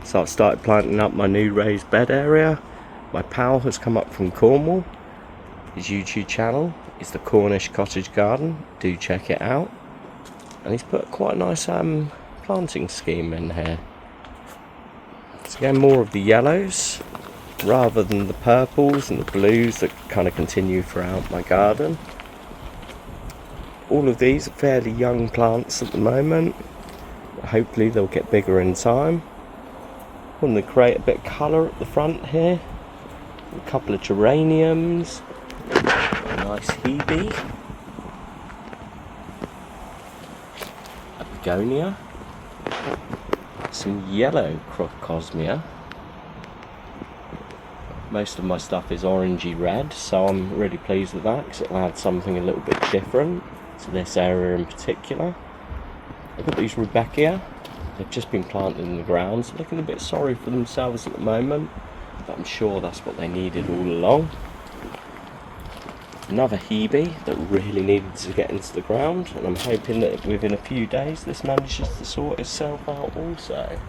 So I've started planting up my new raised bed area. My pal has come up from Cornwall. His YouTube channel is the Cornish Cottage Garden. Do check it out. And he's put quite a nice planting scheme in here. So again, more of the yellows rather than the purples and the blues that kind of continue throughout my garden. All of these are fairly young plants at the moment. Hopefully they'll get bigger in time. Want to create a bit of colour at the front here. A couple of geraniums. A nice hebe. A begonia. Some yellow crocosmia. Most of my stuff is orangey red, so I'm really pleased with that because it'll add something a little bit different to this area in particular. I've got these Rudbeckia. They've just been planted in the ground, so looking a bit sorry for themselves at the moment, but I'm sure that's what they needed all along. Another hebe that really needed to get into the ground, and I'm hoping that within a few days this manages to sort itself out also.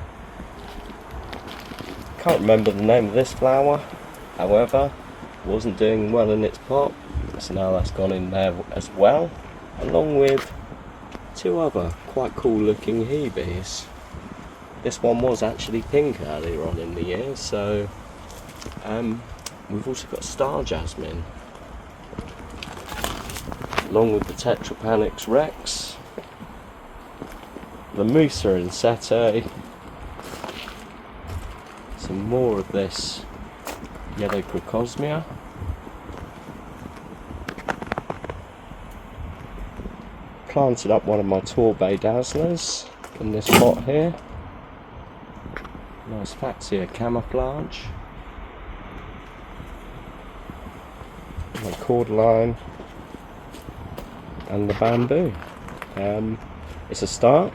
Can't remember the name of this flower, however, wasn't doing well in its pot, so now that's gone in there as well, along with two other quite cool looking hebes. This one was actually pink earlier on in the year, so we've also got star jasmine, along with the Tetrapanix rex, the Musa insete, some more of this yellow crocosmia, planted up one of my Torbay dazzlers in this pot here. Nice Fatsia camouflage. My cordyline and the bamboo. It's a start.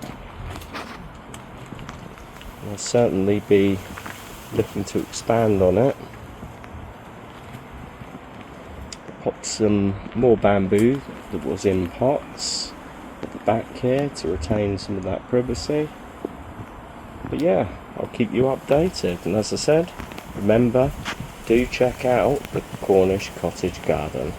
I'll certainly be looking to expand on it. Popped some more bamboo that was in pots at the back here to retain some of that privacy. But yeah, I'll keep you updated, and as I said, remember, do check out the Cornish Cottage Garden.